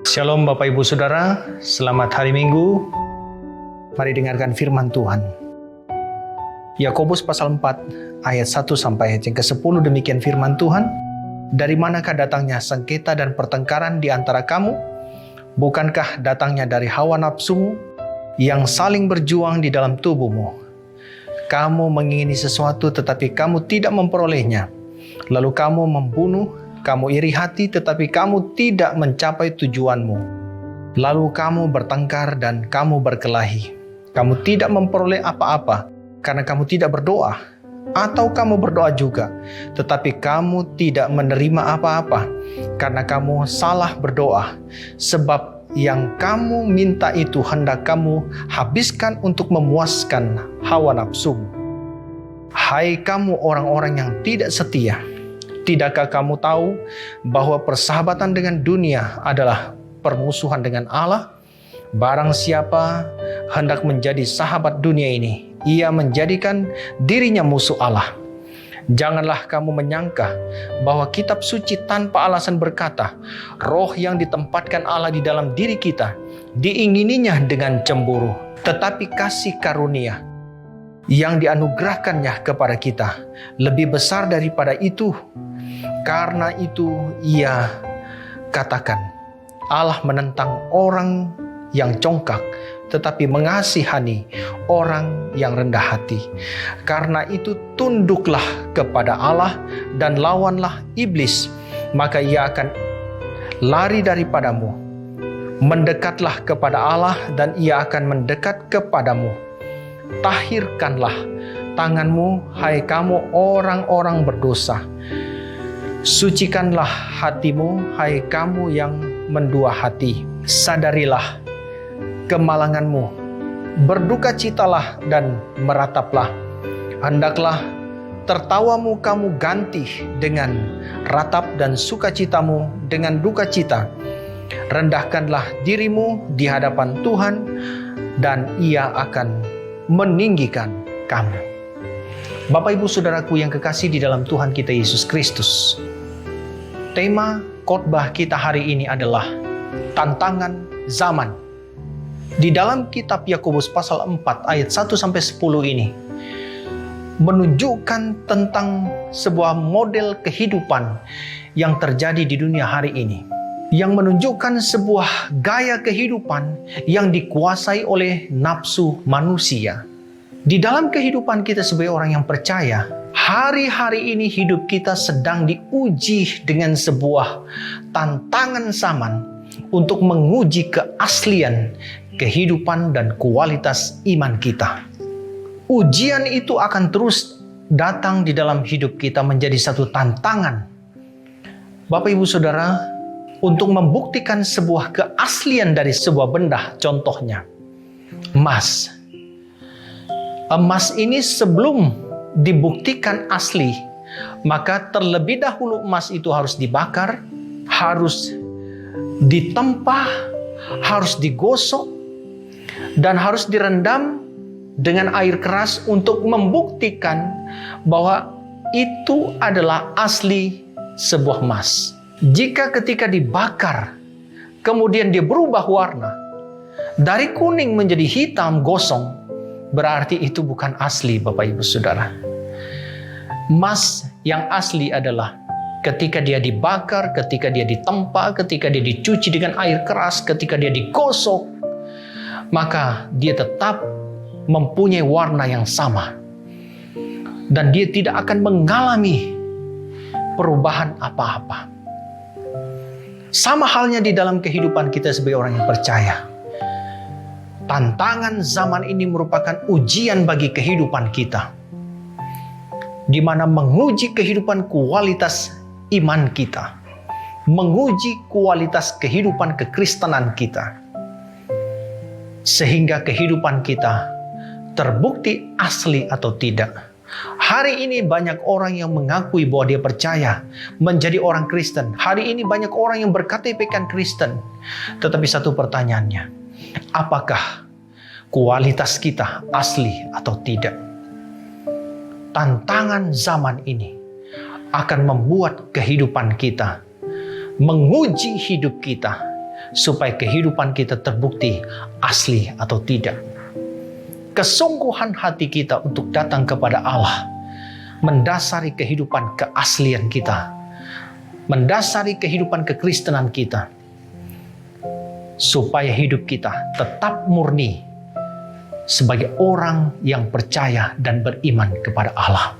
Shalom Bapak Ibu Saudara, selamat hari Minggu. Mari dengarkan firman Tuhan. Yakobus pasal 4 ayat 1 sampai ayat yang ke-10 demikian firman Tuhan. Dari manakah datangnya sengketa dan pertengkaran di antara kamu? Bukankah datangnya dari hawa nafsumu yang saling berjuang di dalam tubuhmu? Kamu mengingini sesuatu tetapi kamu tidak memperolehnya. Lalu kamu membunuh. Kamu iri hati tetapi kamu tidak mencapai tujuanmu. Lalu kamu bertengkar dan kamu berkelahi. Kamu tidak memperoleh apa-apa karena kamu tidak berdoa. Atau kamu berdoa juga, tetapi kamu tidak menerima apa-apa karena kamu salah berdoa. Sebab yang kamu minta itu hendak kamu habiskan untuk memuaskan hawa nafsumu. Hai kamu orang-orang yang tidak setia, tidakkah kamu tahu bahwa persahabatan dengan dunia adalah permusuhan dengan Allah? Barang siapa hendak menjadi sahabat dunia ini, ia menjadikan dirinya musuh Allah. Janganlah kamu menyangka bahwa kitab suci tanpa alasan berkata, roh yang ditempatkan Allah di dalam diri kita, diingininya dengan cemburu. Tetapi kasih karunia yang dianugerahkannya kepada kita lebih besar daripada itu. Karena itu ia katakan, Allah menentang orang yang congkak, tetapi mengasihani orang yang rendah hati. Karena itu tunduklah kepada Allah dan lawanlah iblis, maka ia akan lari daripadamu. Mendekatlah kepada Allah dan ia akan mendekat kepadamu. Tahirkanlah tanganmu, hai kamu orang-orang berdosa. Sucikanlah hatimu, hai kamu yang mendua hati. Sadarilah kemalanganmu, berdukacitalah dan merataplah. Hendaklah tertawamu kamu ganti dengan ratap dan sukacitamu dengan dukacita. Rendahkanlah dirimu di hadapan Tuhan dan Ia akan meninggikan kamu. Bapak Ibu Saudaraku yang kekasih di dalam Tuhan kita Yesus Kristus, tema khotbah kita hari ini adalah tantangan zaman. Di dalam kitab Yakobus pasal 4 ayat 1 sampai 10 ini menunjukkan tentang sebuah model kehidupan yang terjadi di dunia hari ini, yang menunjukkan sebuah gaya kehidupan yang dikuasai oleh nafsu manusia. Di dalam kehidupan kita sebagai orang yang percaya, hari-hari ini hidup kita sedang diuji dengan sebuah tantangan zaman untuk menguji keaslian kehidupan dan kualitas iman kita. Ujian itu akan terus datang di dalam hidup kita menjadi satu tantangan. Bapak Ibu Saudara, untuk membuktikan sebuah keaslian dari sebuah benda, contohnya emas. Emas ini sebelum dibuktikan asli, maka terlebih dahulu emas itu harus dibakar, harus ditempa, harus digosok, dan harus direndam dengan air keras untuk membuktikan bahwa itu adalah asli sebuah emas. Jika ketika dibakar, kemudian dia berubah warna, dari kuning menjadi hitam gosong, berarti itu bukan asli, Bapak Ibu Saudara. Emas yang asli adalah ketika dia dibakar, ketika dia ditempa, ketika dia dicuci dengan air keras, ketika dia digosok, maka dia tetap mempunyai warna yang sama. Dan dia tidak akan mengalami perubahan apa-apa. Sama halnya di dalam kehidupan kita sebagai orang yang percaya. Tantangan zaman ini merupakan ujian bagi kehidupan kita, di mana menguji kehidupan kualitas iman kita, menguji kualitas kehidupan kekristenan kita, sehingga kehidupan kita terbukti asli atau tidak. Hari ini banyak orang yang mengakui bahwa dia percaya menjadi orang Kristen. Hari ini banyak orang yang berKTP-kan Kristen. Tetapi satu pertanyaannya, apakah kualitas kita asli atau tidak? Tantangan zaman ini akan membuat kehidupan kita, menguji hidup kita, supaya kehidupan kita terbukti asli atau tidak. Kesungguhan hati kita untuk datang kepada Allah mendasari kehidupan keaslian kita, mendasari kehidupan kekristenan kita, supaya hidup kita tetap murni sebagai orang yang percaya dan beriman kepada Allah.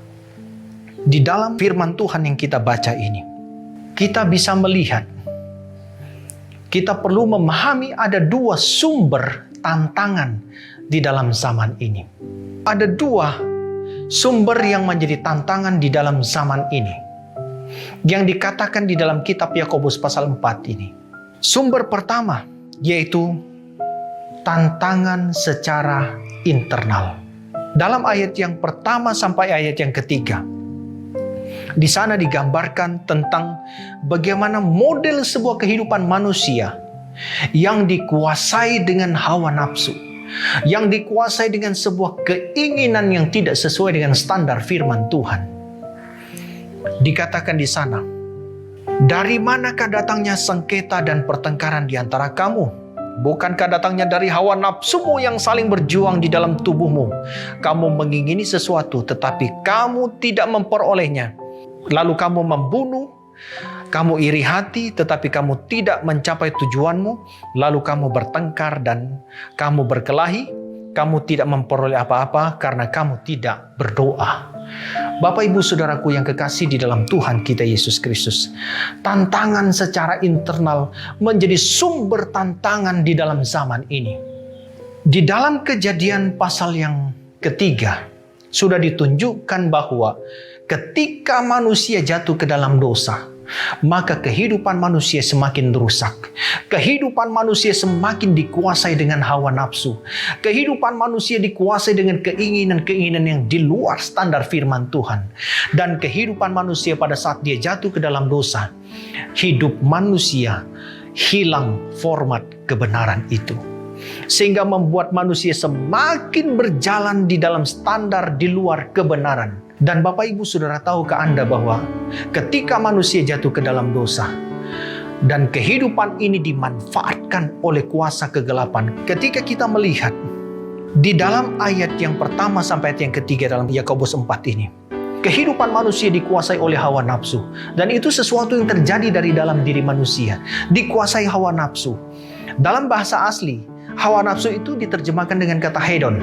Di dalam firman Tuhan yang kita baca ini, kita bisa melihat, kita perlu memahami ada dua sumber tantangan di dalam zaman ini. Ada dua sumber yang menjadi tantangan di dalam zaman ini, yang dikatakan di dalam kitab Yakobus pasal 4 ini. Sumber pertama yaitu tantangan secara internal. Dalam ayat yang pertama sampai ayat yang ketiga, di sana digambarkan tentang bagaimana model sebuah kehidupan manusia yang dikuasai dengan hawa nafsu, yang dikuasai dengan sebuah keinginan yang tidak sesuai dengan standar firman Tuhan. Dikatakan di sana, dari manakah datangnya sengketa dan pertengkaran di antara kamu? Bukankah datangnya dari hawa nafsumu yang saling berjuang di dalam tubuhmu? Kamu mengingini sesuatu tetapi kamu tidak memperolehnya. Lalu kamu membunuh, kamu iri hati tetapi kamu tidak mencapai tujuanmu. Lalu kamu bertengkar dan kamu berkelahi. Kamu tidak memperoleh apa-apa karena kamu tidak berdoa. Bapak, Ibu, Saudaraku yang kekasih di dalam Tuhan kita Yesus Kristus, tantangan secara internal menjadi sumber tantangan di dalam zaman ini. Di dalam Kejadian pasal yang ketiga, sudah ditunjukkan bahwa ketika manusia jatuh ke dalam dosa, maka kehidupan manusia semakin rusak. Kehidupan manusia semakin dikuasai dengan hawa nafsu. Kehidupan manusia dikuasai dengan keinginan-keinginan yang di luar standar firman Tuhan. Dan kehidupan manusia pada saat dia jatuh ke dalam dosa, hidup manusia hilang format kebenaran itu. Sehingga membuat manusia semakin berjalan di dalam standar di luar kebenaran. Dan Bapak, Ibu, Saudara, tahukah Anda bahwa ketika manusia jatuh ke dalam dosa dan kehidupan ini dimanfaatkan oleh kuasa kegelapan, ketika kita melihat di dalam ayat yang pertama sampai ayat yang ketiga dalam Yakobus 4 ini, kehidupan manusia dikuasai oleh hawa nafsu. Dan itu sesuatu yang terjadi dari dalam diri manusia, dikuasai hawa nafsu. Dalam bahasa asli, hawa nafsu itu diterjemahkan dengan kata hedon.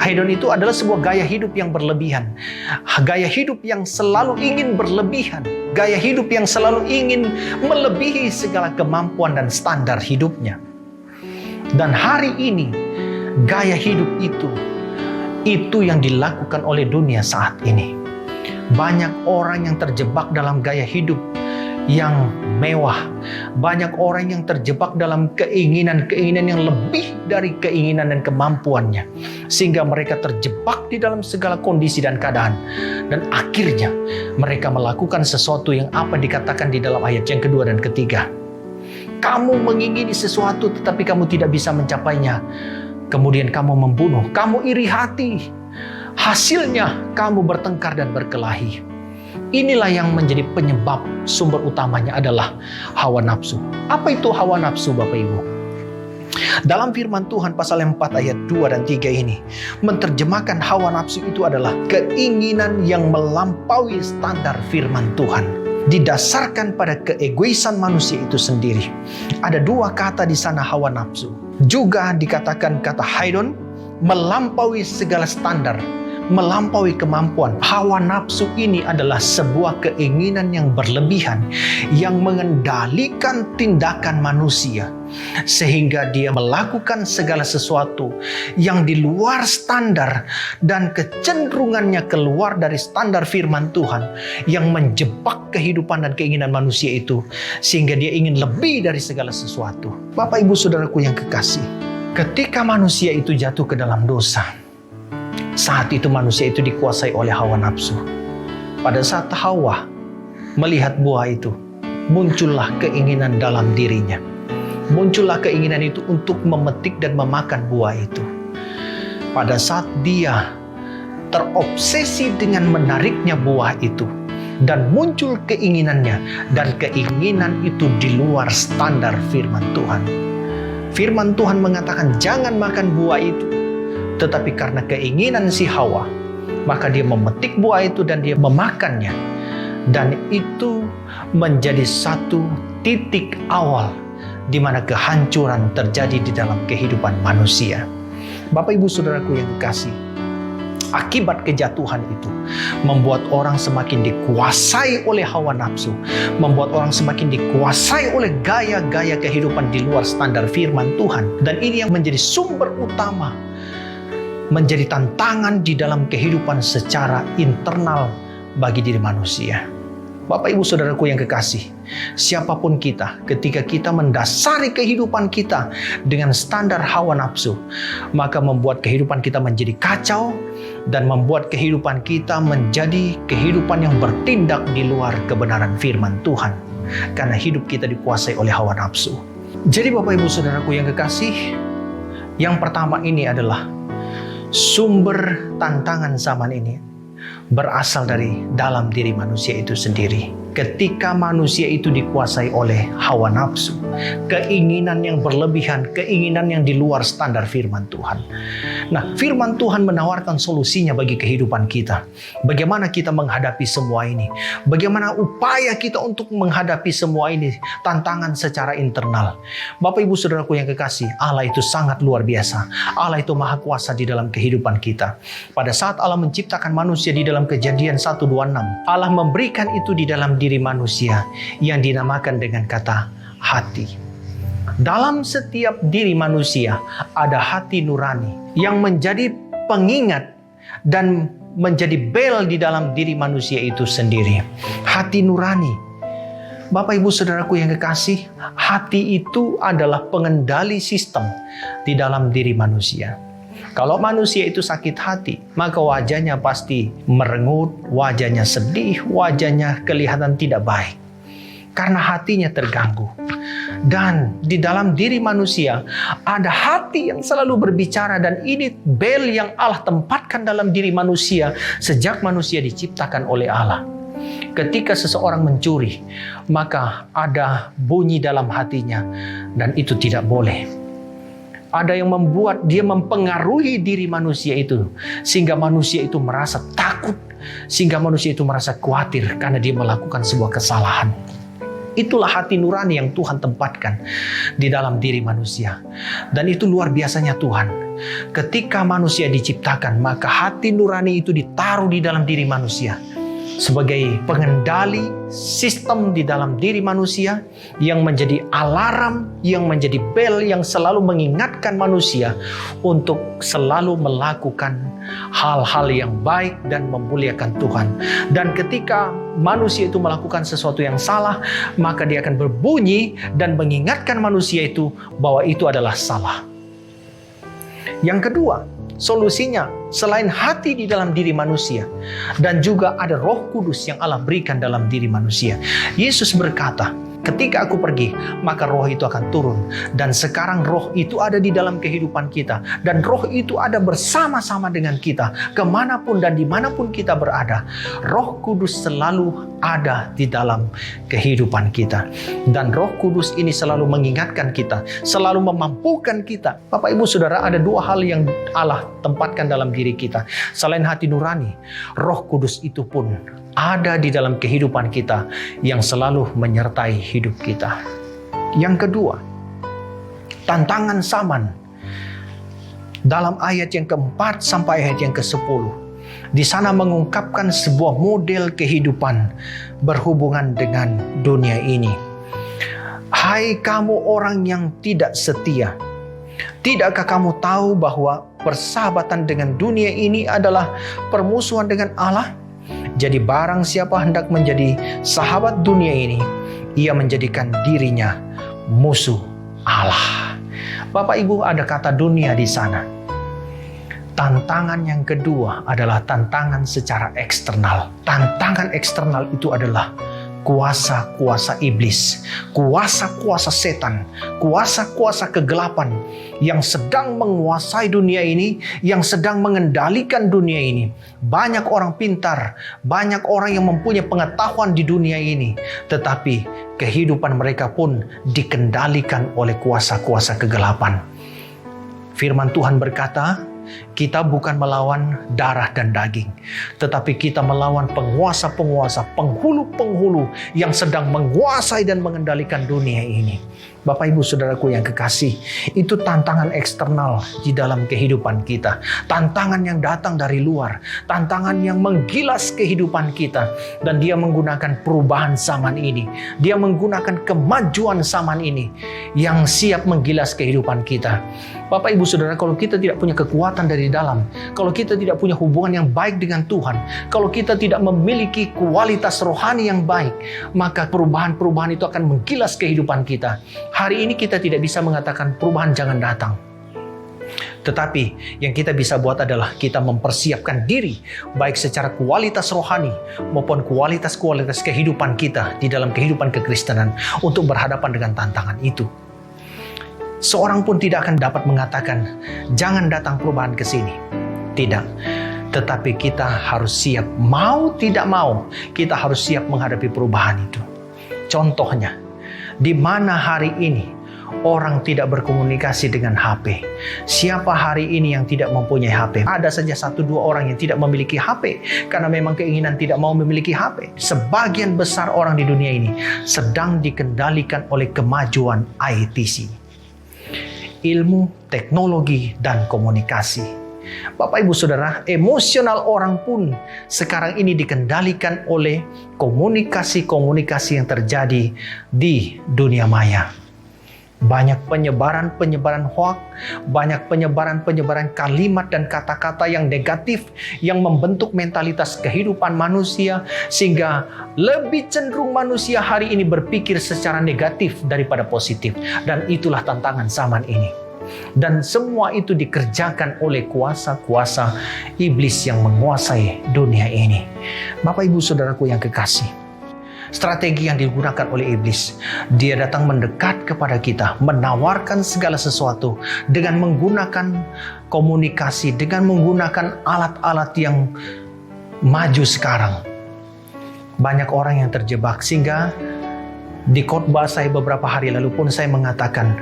Hedon itu adalah sebuah gaya hidup yang berlebihan, gaya hidup yang selalu ingin berlebihan, gaya hidup yang selalu ingin melebihi segala kemampuan dan standar hidupnya. Dan hari ini gaya hidup itu yang dilakukan oleh dunia saat ini. Banyak orang yang terjebak dalam gaya hidup yang mewah. Banyak orang yang terjebak dalam keinginan-keinginan yang lebih dari keinginan dan kemampuannya, sehingga mereka terjebak di dalam segala kondisi dan keadaan. Dan akhirnya mereka melakukan sesuatu yang apa dikatakan di dalam ayat yang kedua dan ketiga. Kamu mengingini sesuatu tetapi kamu tidak bisa mencapainya. Kemudian kamu membunuh, kamu iri hati. Hasilnya kamu bertengkar dan berkelahi. Inilah yang menjadi penyebab, sumber utamanya adalah hawa nafsu. Apa itu hawa nafsu, Bapak Ibu? Dalam firman Tuhan pasal 4 ayat 2 dan 3 ini menerjemahkan hawa nafsu itu adalah keinginan yang melampaui standar firman Tuhan, didasarkan pada keegoisan manusia itu sendiri. Ada dua kata di sana, hawa nafsu. Juga dikatakan kata hedon, melampaui segala standar, melampaui kemampuan. Hawa nafsu ini adalah sebuah keinginan yang berlebihan yang mengendalikan tindakan manusia, sehingga dia melakukan segala sesuatu yang di luar standar dan kecenderungannya keluar dari standar firman Tuhan, yang menjebak kehidupan dan keinginan manusia itu, sehingga dia ingin lebih dari segala sesuatu. Bapak, Ibu, Saudaraku yang kekasih, ketika manusia itu jatuh ke dalam dosa, saat itu manusia itu dikuasai oleh hawa nafsu. Pada saat Hawa melihat buah itu, muncullah keinginan dalam dirinya. Muncullah keinginan itu untuk memetik dan memakan buah itu. Pada saat dia terobsesi dengan menariknya buah itu, dan muncul keinginannya, dan keinginan itu di luar standar firman Tuhan. Firman Tuhan mengatakan jangan makan buah itu, tetapi karena keinginan si Hawa, maka dia memetik buah itu dan dia memakannya. Dan itu menjadi satu titik awal di mana kehancuran terjadi di dalam kehidupan manusia. Bapak Ibu Saudaraku yang kekasih, akibat kejatuhan itu membuat orang semakin dikuasai oleh hawa nafsu, membuat orang semakin dikuasai oleh gaya-gaya kehidupan di luar standar firman Tuhan. Dan ini yang menjadi sumber utama, menjadi tantangan di dalam kehidupan secara internal bagi diri manusia. Bapak Ibu Saudaraku yang kekasih, siapapun kita, ketika kita mendasari kehidupan kita dengan standar hawa nafsu, maka membuat kehidupan kita menjadi kacau dan membuat kehidupan kita menjadi kehidupan yang bertindak di luar kebenaran firman Tuhan, karena hidup kita dikuasai oleh hawa nafsu. Jadi Bapak Ibu Saudaraku yang kekasih, yang pertama ini adalah sumber tantangan zaman ini berasal dari dalam diri manusia itu sendiri. Ketika manusia itu dikuasai oleh hawa nafsu, keinginan yang berlebihan, keinginan yang di luar standar firman Tuhan. Nah, firman Tuhan menawarkan solusinya bagi kehidupan kita. Bagaimana kita menghadapi semua ini? Bagaimana upaya kita untuk menghadapi semua ini? Tantangan secara internal. Bapak Ibu Saudaraku yang kekasih, Allah itu sangat luar biasa. Allah itu maha kuasa di dalam kehidupan kita. Pada saat Allah menciptakan manusia di dalam Kejadian 1:26, Allah memberikan itu di dalam diri manusia yang dinamakan dengan kata hati. Dalam setiap diri manusia ada hati nurani yang menjadi pengingat dan menjadi bel di dalam diri manusia itu sendiri. Hati nurani. Bapak Ibu Saudaraku yang kekasih, hati itu adalah pengendali sistem di dalam diri manusia. Kalau manusia itu sakit hati, maka wajahnya pasti merengut, wajahnya sedih, wajahnya kelihatan tidak baik. Karena hatinya terganggu. Dan di dalam diri manusia ada hati yang selalu berbicara, dan ini bel yang Allah tempatkan dalam diri manusia sejak manusia diciptakan oleh Allah. Ketika seseorang mencuri, maka ada bunyi dalam hatinya, dan itu tidak boleh. Ada yang membuat dia mempengaruhi diri manusia itu, sehingga manusia itu merasa takut, sehingga manusia itu merasa khawatir karena dia melakukan sebuah kesalahan. Itulah hati nurani yang Tuhan tempatkan di dalam diri manusia. Dan itu luar biasanya Tuhan. Ketika manusia diciptakan, maka hati nurani itu ditaruh di dalam diri manusia sebagai pengendali sistem di dalam diri manusia, yang menjadi alarm, yang menjadi bel yang selalu mengingatkan manusia untuk selalu melakukan hal-hal yang baik dan memuliakan Tuhan. Dan ketika manusia itu melakukan sesuatu yang salah, maka dia akan berbunyi dan mengingatkan manusia itu bahwa itu adalah salah. Yang kedua, solusinya selain hati di dalam diri manusia, dan juga ada Roh Kudus yang Allah berikan dalam diri manusia. Yesus berkata, ketika aku pergi, maka roh itu akan turun. Dan sekarang roh itu ada di dalam kehidupan kita. Dan roh itu ada bersama-sama dengan kita. Kemanapun dan dimanapun kita berada, Roh Kudus selalu ada di dalam kehidupan kita. Dan Roh Kudus ini selalu mengingatkan kita, selalu memampukan kita. Bapak Ibu Saudara, ada dua hal yang Allah tempatkan dalam diri kita. Selain hati nurani, Roh Kudus itu pun ada di dalam kehidupan kita yang selalu menyertai hidup kita. Yang kedua, tantangan zaman. Dalam ayat yang keempat sampai ayat yang ke-10, di sana mengungkapkan sebuah model kehidupan berhubungan dengan dunia ini. Hai kamu orang yang tidak setia, tidakkah kamu tahu bahwa persahabatan dengan dunia ini adalah permusuhan dengan Allah? Jadi barang siapa hendak menjadi sahabat dunia ini, ia menjadikan dirinya musuh Allah. Bapak Ibu, ada kata dunia di sana. Tantangan yang kedua adalah tantangan secara eksternal. Tantangan eksternal itu adalah kuasa-kuasa iblis, kuasa-kuasa setan, kuasa-kuasa kegelapan yang sedang menguasai dunia ini, yang sedang mengendalikan dunia ini. Banyak orang pintar, banyak orang yang mempunyai pengetahuan di dunia ini, tetapi kehidupan mereka pun dikendalikan oleh kuasa-kuasa kegelapan. Firman Tuhan berkata, kita bukan melawan darah dan daging, tetapi kita melawan penguasa-penguasa, penghulu-penghulu yang sedang menguasai dan mengendalikan dunia ini. Bapak Ibu Saudaraku yang kekasih, itu tantangan eksternal di dalam kehidupan kita. Tantangan yang datang dari luar, tantangan yang menggilas kehidupan kita. Dan dia menggunakan perubahan zaman ini. Dia menggunakan kemajuan zaman ini yang siap menggilas kehidupan kita. Bapak Ibu Saudara, kalau kita tidak punya kekuatan dari dalam, kalau kita tidak punya hubungan yang baik dengan Tuhan, kalau kita tidak memiliki kualitas rohani yang baik, maka perubahan-perubahan itu akan menggilas kehidupan kita. Hari ini kita tidak bisa mengatakan perubahan jangan datang. Tetapi yang kita bisa buat adalah kita mempersiapkan diri, baik secara kualitas rohani maupun kualitas-kualitas kehidupan kita di dalam kehidupan kekristenan untuk berhadapan dengan tantangan itu. Seorang pun tidak akan dapat mengatakan, jangan datang perubahan ke sini. Tidak. Tetapi kita harus siap, mau tidak mau, kita harus siap menghadapi perubahan itu. Contohnya, di mana hari ini orang tidak berkomunikasi dengan HP? Siapa hari ini yang tidak mempunyai HP? Ada saja 1-2 orang yang tidak memiliki HP karena memang keinginan tidak mau memiliki HP. Sebagian besar orang di dunia ini sedang dikendalikan oleh kemajuan ITC, ilmu, teknologi, dan komunikasi. Bapak Ibu Saudara, emosional orang pun sekarang ini dikendalikan oleh komunikasi-komunikasi yang terjadi di dunia maya. Banyak penyebaran hoaks, banyak penyebaran kalimat dan kata-kata yang negatif yang membentuk mentalitas kehidupan manusia sehingga lebih cenderung manusia hari ini berpikir secara negatif daripada positif. Dan itulah tantangan zaman ini. Dan semua itu dikerjakan oleh kuasa-kuasa iblis yang menguasai dunia ini. Bapak Ibu Saudaraku yang kekasih, strategi yang digunakan oleh iblis, dia datang mendekat kepada kita, menawarkan segala sesuatu dengan menggunakan komunikasi, dengan menggunakan alat-alat yang maju sekarang. Banyak orang yang terjebak sehingga di khotbah saya beberapa hari lalu pun saya mengatakan,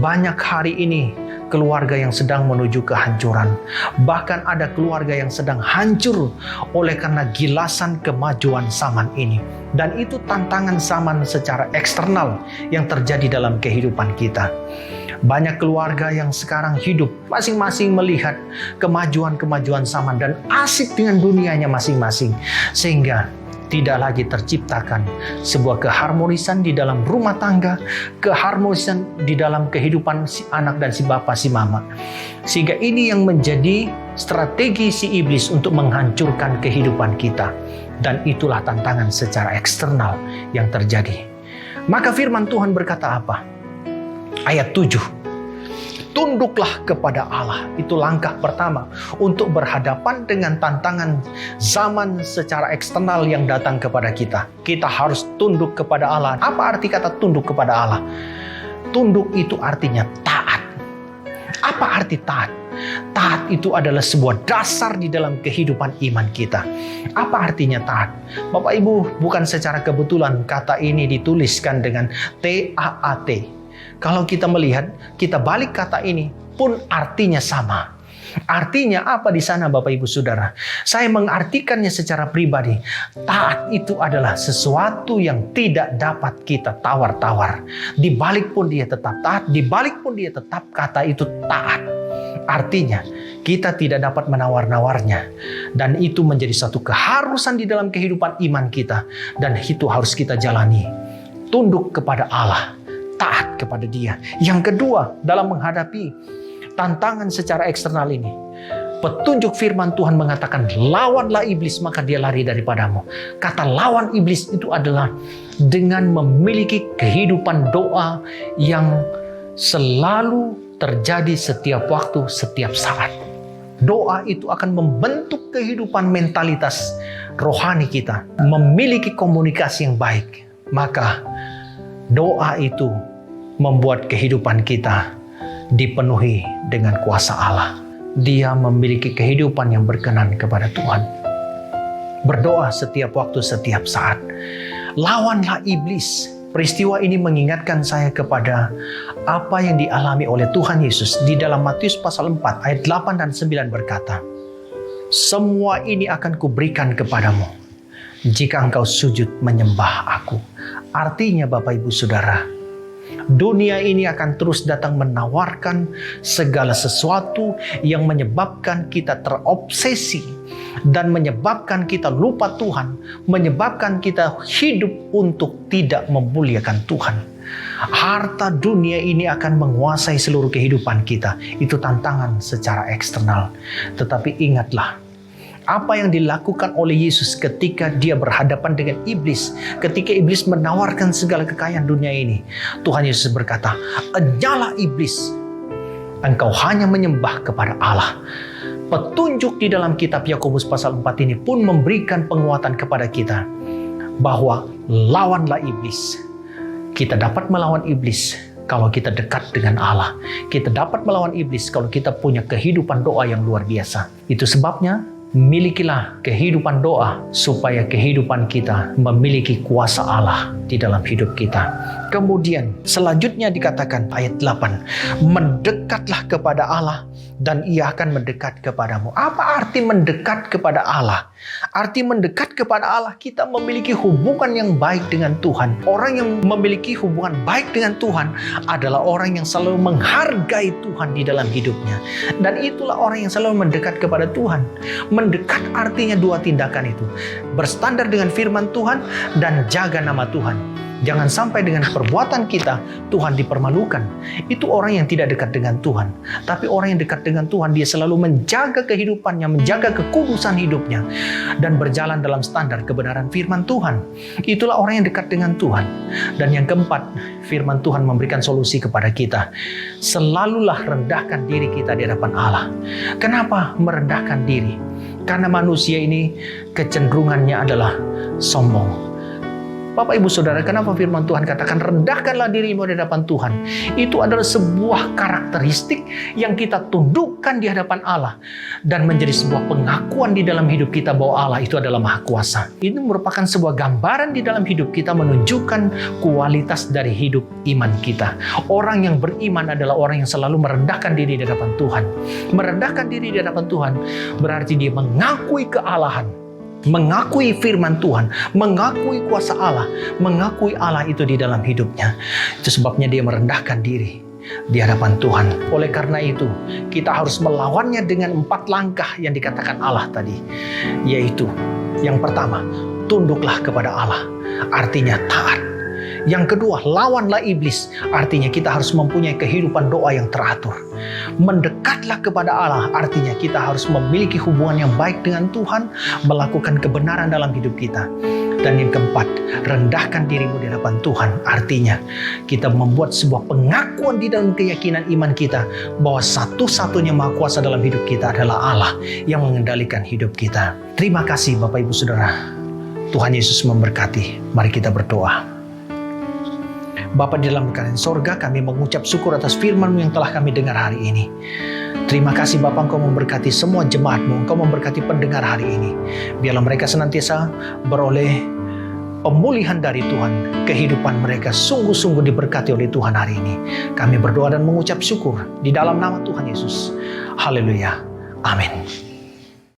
banyak hari ini keluarga yang sedang menuju kehancuran. Bahkan ada keluarga yang sedang hancur oleh karena gilasan kemajuan zaman ini. Dan itu tantangan zaman secara eksternal yang terjadi dalam kehidupan kita. Banyak keluarga yang sekarang hidup masing-masing melihat kemajuan-kemajuan zaman dan asik dengan dunianya masing-masing. Sehingga tidak lagi terciptakan sebuah keharmonisan di dalam rumah tangga, keharmonisan di dalam kehidupan si anak dan si bapak, si mama. Sehingga ini yang menjadi strategi si iblis untuk menghancurkan kehidupan kita. Dan itulah tantangan secara eksternal yang terjadi. Maka firman Tuhan berkata apa? Ayat 7. Tunduklah kepada Allah. Itu langkah pertama untuk berhadapan dengan tantangan zaman secara eksternal yang datang kepada kita. Kita harus tunduk kepada Allah. Apa arti kata tunduk kepada Allah? Tunduk itu artinya taat. Apa arti taat? Taat itu adalah sebuah dasar di dalam kehidupan iman kita. Apa artinya taat? Bapak Ibu, bukan secara kebetulan kata ini dituliskan dengan T-A-A-T. Kalau kita melihat, kita balik kata ini pun artinya sama. Artinya apa di sana Bapak Ibu Saudara? Saya mengartikannya secara pribadi. Taat itu adalah sesuatu yang tidak dapat kita tawar-tawar. Di balik pun dia tetap taat, di balik pun dia tetap kata itu taat. Artinya kita tidak dapat menawar-nawarnya. Dan itu menjadi satu keharusan di dalam kehidupan iman kita. Dan itu harus kita jalani. Tunduk kepada Allah. Taat kepada Dia. Yang kedua, dalam menghadapi tantangan secara eksternal ini, petunjuk firman Tuhan mengatakan, lawanlah iblis maka dia lari daripadamu. Kata lawan iblis itu adalah dengan memiliki kehidupan doa yang selalu terjadi setiap waktu, setiap saat. Doa itu akan membentuk kehidupan mentalitas rohani kita, memiliki komunikasi yang baik maka doa itu membuat kehidupan kita dipenuhi dengan kuasa Allah. Dia memiliki kehidupan yang berkenan kepada Tuhan. Berdoa setiap waktu, setiap saat. Lawanlah iblis. Peristiwa ini mengingatkan saya kepada apa yang dialami oleh Tuhan Yesus di dalam Matius pasal 4 ayat 8 dan 9 berkata, "Semua ini akan kuberikan kepadamu jika engkau sujud menyembah aku." Artinya Bapak Ibu Saudara, dunia ini akan terus datang menawarkan segala sesuatu yang menyebabkan kita terobsesi dan menyebabkan kita lupa Tuhan, menyebabkan kita hidup untuk tidak memuliakan Tuhan. Harta dunia ini akan menguasai seluruh kehidupan kita. Itu tantangan secara eksternal. Tetapi ingatlah, apa yang dilakukan oleh Yesus ketika dia berhadapan dengan iblis, ketika iblis menawarkan segala kekayaan dunia ini. Tuhan Yesus berkata, "Enyalah iblis, engkau hanya menyembah kepada Allah." Petunjuk di dalam kitab Yakobus pasal 4 ini pun memberikan penguatan kepada kita bahwa lawanlah iblis. Kita dapat melawan iblis kalau kita dekat dengan Allah. Kita dapat melawan iblis kalau kita punya kehidupan doa yang luar biasa. Itu sebabnya milikilah kehidupan doa supaya kehidupan kita memiliki kuasa Allah di dalam hidup kita. Kemudian selanjutnya dikatakan ayat 8, "Mendekatlah kepada Allah dan Ia akan mendekat kepadamu." Apa arti mendekat kepada Allah? Arti mendekat kepada Allah, kita memiliki hubungan yang baik dengan Tuhan. Orang yang memiliki hubungan baik dengan Tuhan adalah orang yang selalu menghargai Tuhan di dalam hidupnya. Dan itulah orang yang selalu mendekat kepada Tuhan. Mendekat artinya dua tindakan itu. Berstandar dengan firman Tuhan dan jaga nama Tuhan. Jangan sampai dengan perbuatan kita Tuhan dipermalukan. Itu orang yang tidak dekat dengan Tuhan. Tapi orang yang dekat dengan Tuhan, dia selalu menjaga kehidupannya, menjaga kekudusan hidupnya, dan berjalan dalam standar kebenaran firman Tuhan. Itulah orang yang dekat dengan Tuhan. Dan yang keempat, firman Tuhan memberikan solusi kepada kita. Selalulah rendahkan diri kita di hadapan Allah. Kenapa merendahkan diri? Karena manusia ini kecenderungannya adalah sombong. Bapak Ibu Saudara, kenapa firman Tuhan katakan rendahkanlah dirimu di hadapan Tuhan? Itu adalah sebuah karakteristik yang kita tundukkan di hadapan Allah dan menjadi sebuah pengakuan di dalam hidup kita bahwa Allah itu adalah Maha Kuasa. Ini merupakan sebuah gambaran di dalam hidup kita menunjukkan kualitas dari hidup iman kita. Orang yang beriman adalah orang yang selalu merendahkan diri di hadapan Tuhan. Merendahkan diri di hadapan Tuhan berarti dia mengakui kealahan, mengakui firman Tuhan, mengakui kuasa Allah, mengakui Allah itu di dalam hidupnya. Itu sebabnya dia merendahkan diri di hadapan Tuhan. Oleh karena itu, kita harus melawannya dengan 4 langkah yang dikatakan Allah tadi. Yaitu, yang pertama, tunduklah kepada Allah. Artinya taat. Yang kedua, lawanlah iblis. Artinya kita harus mempunyai kehidupan doa yang teratur. Mendekatlah kepada Allah. Artinya kita harus memiliki hubungan yang baik dengan Tuhan, melakukan kebenaran dalam hidup kita. Dan yang keempat, rendahkan dirimu di hadapan Tuhan. Artinya kita membuat sebuah pengakuan di dalam keyakinan iman kita bahwa satu-satunya Maha Kuasa dalam hidup kita adalah Allah yang mengendalikan hidup kita. Terima kasih Bapak Ibu Saudara. Tuhan Yesus memberkati. Mari kita berdoa. Bapa di dalam kerajaan sorga, kami mengucap syukur atas firman-Mu yang telah kami dengar hari ini. Terima kasih Bapa, Engkau memberkati semua jemaat-Mu, Engkau memberkati pendengar hari ini. Biarlah mereka senantiasa beroleh pemulihan dari Tuhan. Kehidupan mereka sungguh-sungguh diberkati oleh Tuhan hari ini. Kami berdoa dan mengucap syukur di dalam nama Tuhan Yesus. Haleluya. Amin.